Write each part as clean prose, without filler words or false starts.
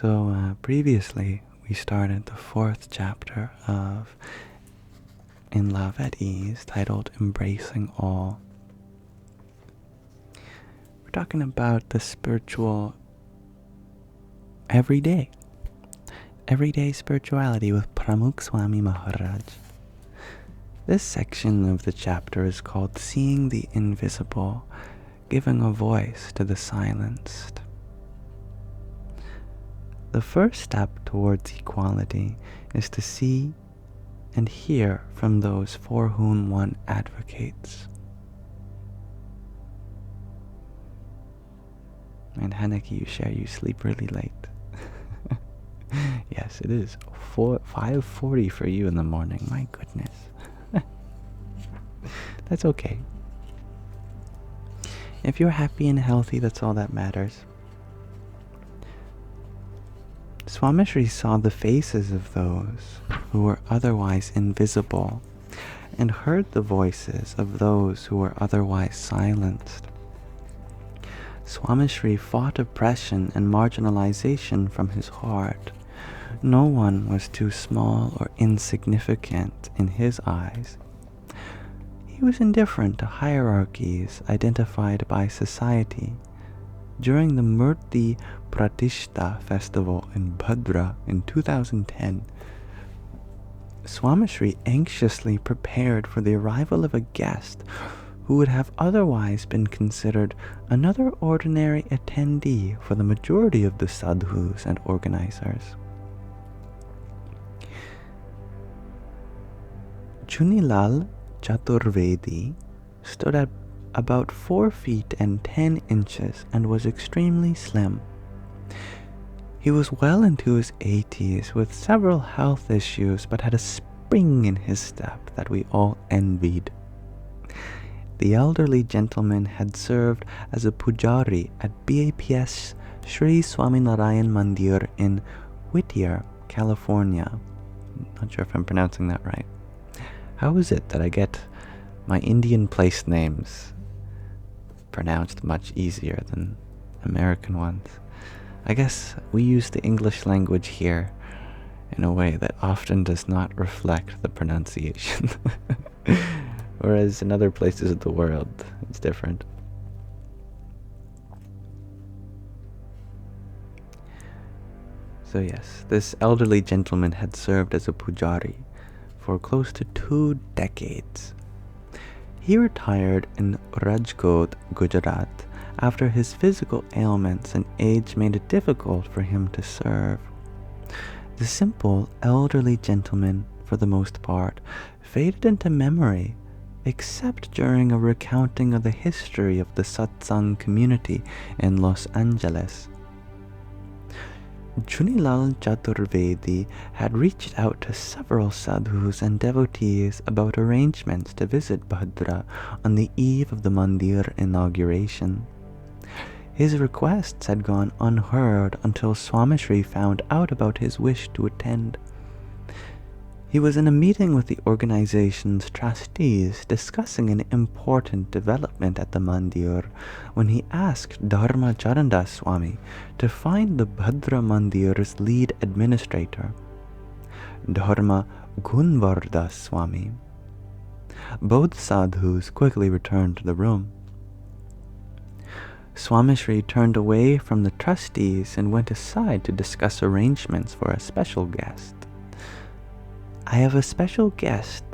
So previously we started the 4th chapter of In Love at Ease, titled Embracing All. We're talking about the spiritual everyday spirituality with Pramukh Swami Maharaj. This section of the chapter is called Seeing the Invisible, Giving a Voice to the Silenced. The first step towards equality is to see and hear from those for whom one advocates. And Haneke, you share you sleep really late. Yes, it is 5:40 for you in the morning. My goodness. That's okay. If you're happy and healthy, that's all that matters. Swamishri saw the faces of those who were otherwise invisible and heard the voices of those who were otherwise silenced. Swamishri fought oppression and marginalization from his heart. No one was too small or insignificant in his eyes. He was indifferent to hierarchies identified by society. During the Murti Pratishta festival in Bhadra in 2010, Swamishri anxiously prepared for the arrival of a guest who would have otherwise been considered another ordinary attendee for the majority of the sadhus and organizers. Chunilal Chaturvedi stood at about 4 feet and 10 inches and was extremely slim. He was well into his 80s with several health issues, but had a spring in his step that we all envied. The elderly gentleman had served as a pujari at BAPS Sri Swaminarayan Mandir in Whittier, California. Not sure if I'm pronouncing that right. How is it that I get my Indian place names pronounced much easier than American ones? I guess we use the English language here in a way that often does not reflect the pronunciation. Whereas in other places of the world, it's different. So yes, this elderly gentleman had served as a pujari for close to 2 decades. He retired in Rajkot, Gujarat, after his physical ailments and age made it difficult for him to serve. The simple, elderly gentleman, for the most part, faded into memory, except during a recounting of the history of the satsang community in Los Angeles. Chunilal Chaturvedi had reached out to several sadhus and devotees about arrangements to visit Bhadra on the eve of the mandir inauguration. His requests had gone unheard until Swamishri found out about his wish to attend. He was in a meeting with the organization's trustees discussing an important development at the mandir when he asked Dharma Charandas Swami to find the Bhadra Mandir's lead administrator, Dharma Gunvardas Swami. Both sadhus quickly returned to the room. Swamishri turned away from the trustees and went aside to discuss arrangements for a special guest. I have a special guest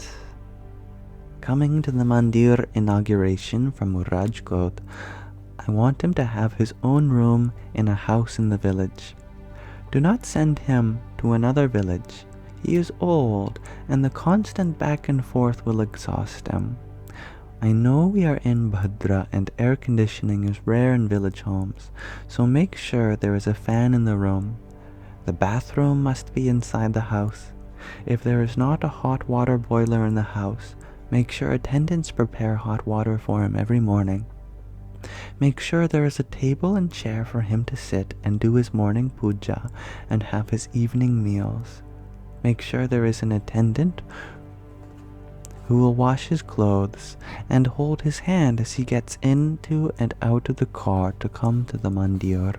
coming to the mandir inauguration from Rajkot. I want him to have his own room in a house in the village. Do not send him to another village. He is old, and the constant back and forth will exhaust him. I know we are in Bhadra and air conditioning is rare in village homes, so make sure there is a fan in the room. The bathroom must be inside the house. If there is not a hot water boiler in the house, make sure attendants prepare hot water for him every morning. Make sure there is a table and chair for him to sit and do his morning puja and have his evening meals. Make sure there is an attendant who will wash his clothes and hold his hand as he gets into and out of the car to come to the mandir.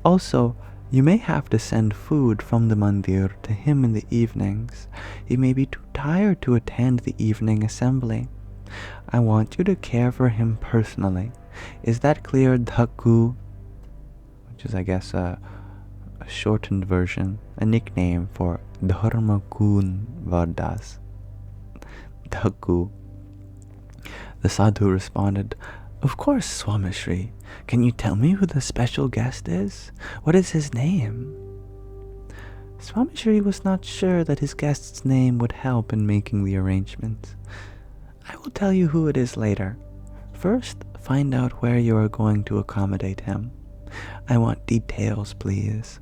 Also, You may have to send food from the mandir to him in the evenings. He may be too tired to attend the evening assembly. I want you to care for him personally. Is that clear, Dhaku? Which is, I guess, a shortened version, a nickname for Dharmakun Vardas. Dhaku. The sadhu responded, "Of course, Swamishri. Can you tell me who the special guest is? What is his name?" Swamishri was not sure that his guest's name would help in making the arrangements. "I will tell you who it is later. First, find out where you are going to accommodate him. I want details, please."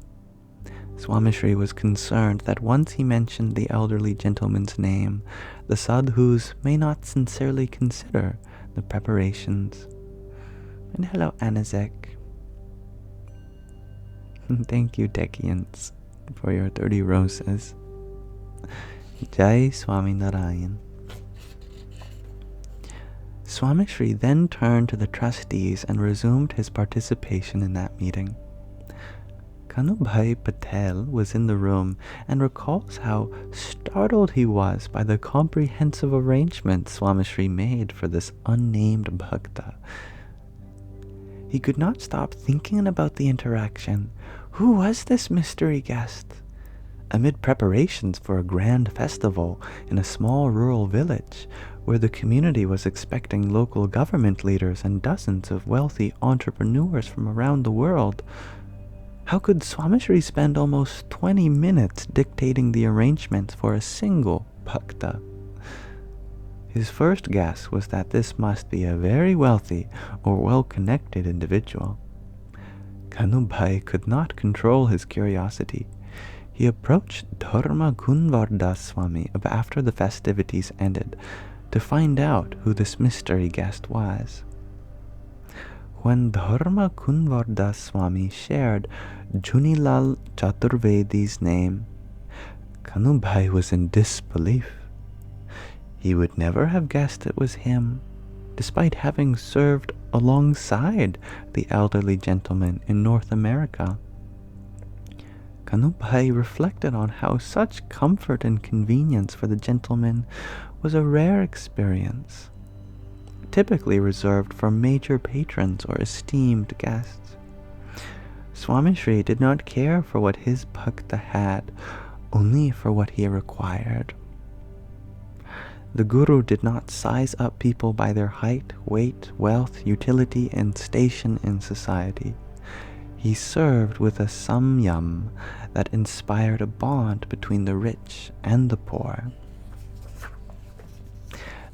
Swamishri was concerned that once he mentioned the elderly gentleman's name, the sadhus may not sincerely consider the preparations. And hello, Anazek. Thank you, Techians, for your 30 roses. Jai Swami Narayan. Swamishri then turned to the trustees and resumed his participation in that meeting. Kanubhai Patel was in the room and recalls how startled he was by the comprehensive arrangements Swamishri made for this unnamed bhakta. He could not stop thinking about the interaction. Who was this mystery guest? Amid preparations for a grand festival in a small rural village, where the community was expecting local government leaders and dozens of wealthy entrepreneurs from around the world, how could Swamishri spend almost 20 minutes dictating the arrangements for a single bhakta? His first guess was that this must be a very wealthy or well-connected individual. Kanubhai could not control his curiosity. He approached Dharma Gunvardas Swami after the festivities ended to find out who this mystery guest was. When Dharma Gunvardas Swami shared Junilal Chaturvedi's name, Kanubhai was in disbelief. He would never have guessed it was him, despite having served alongside the elderly gentleman in North America. Kanubhai reflected on how such comfort and convenience for the gentleman was a rare experience, typically reserved for major patrons or esteemed guests. Swamishri did not care for what his bhakta had, only for what he required. The Guru did not size up people by their height, weight, wealth, utility, and station in society. He served with a samyam that inspired a bond between the rich and the poor.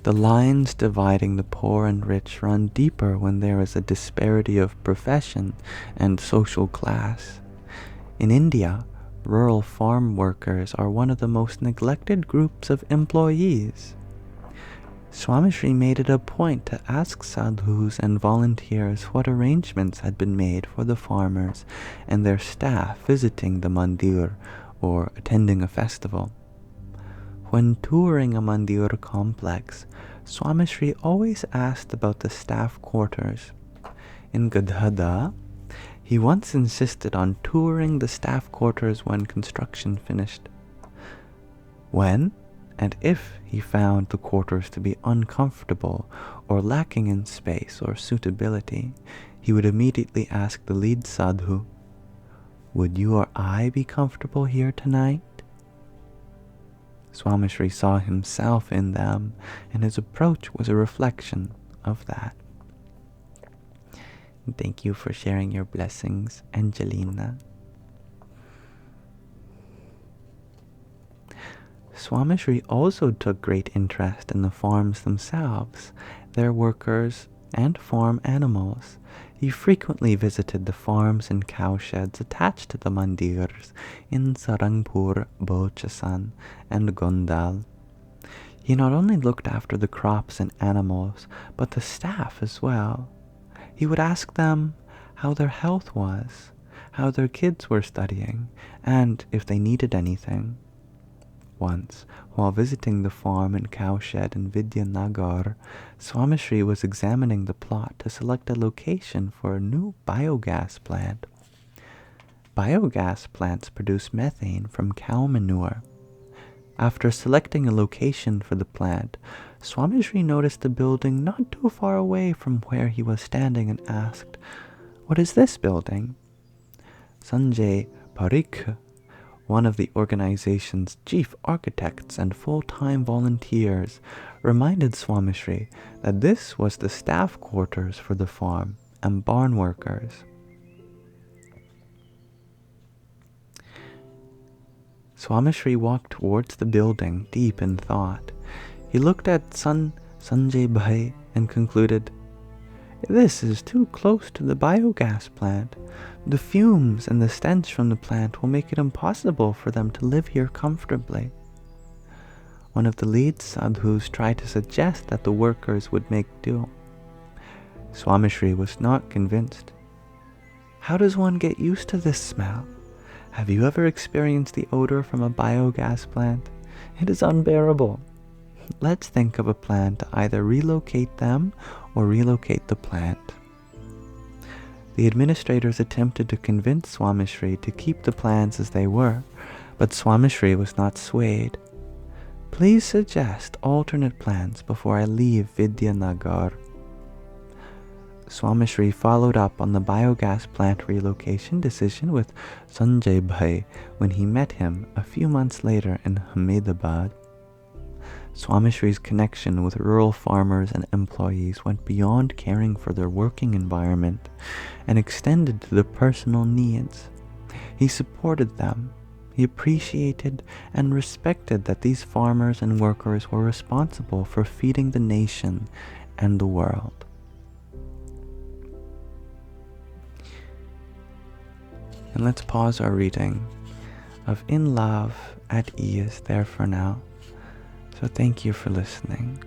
The lines dividing the poor and rich run deeper when there is a disparity of profession and social class. In India, rural farm workers are one of the most neglected groups of employees. Swamishri made it a point to ask sadhus and volunteers what arrangements had been made for the farmers and their staff visiting the mandir or attending a festival. When touring a mandir complex, Swamishri always asked about the staff quarters. In Gadhada, he once insisted on touring the staff quarters when construction finished. When and if he found the quarters to be uncomfortable or lacking in space or suitability, he would immediately ask the lead sadhu, "Would you or I be comfortable here tonight?" Swamishri saw himself in them, and his approach was a reflection of that. Thank you for sharing your blessings, Angelina. Swamishri also took great interest in the farms themselves, their workers, and farm animals. He frequently visited the farms and cowsheds attached to the mandirs in Sarangpur, Bochasan, and Gondal. He not only looked after the crops and animals, but the staff as well. He would ask them how their health was, how their kids were studying, and if they needed anything. Once, while visiting the farm and cowshed in Vidyanagar, Swamishri was examining the plot to select a location for a new biogas plant. biogas plants produce methane from cow manure. After selecting a location for the plant, Swamishri noticed a building not too far away from where he was standing and asked, "What is this building?" Sanjay Parikh, one of the organization's chief architects and full-time volunteers, reminded Swamishri that this was the staff quarters for the farm and barn workers. Swamishri walked towards the building, deep in thought. He looked at Sanjay Bhai and concluded, "This is too close to the biogas plant. The fumes and the stench from the plant will make it impossible for them to live here comfortably." One of the lead sadhus tried to suggest that the workers would make do. Swamishri was not convinced. "How does one get used to this smell? Have you ever experienced the odor from a biogas plant? It is unbearable. Let's think of a plan to either relocate them or relocate the plant." The administrators attempted to convince Swamishri to keep the plans as they were, but Swamishri was not swayed. "Please suggest alternate plans before I leave Vidyanagar." Swamishri followed up on the biogas plant relocation decision with Sanjay Bhai when he met him a few months later in Ahmedabad. Swamishri's connection with rural farmers and employees went beyond caring for their working environment and extended to their personal needs. He supported them. He appreciated and respected that these farmers and workers were responsible for feeding the nation and the world. And let's pause our reading of "In Love, at Ease, There for Now." So thank you for listening.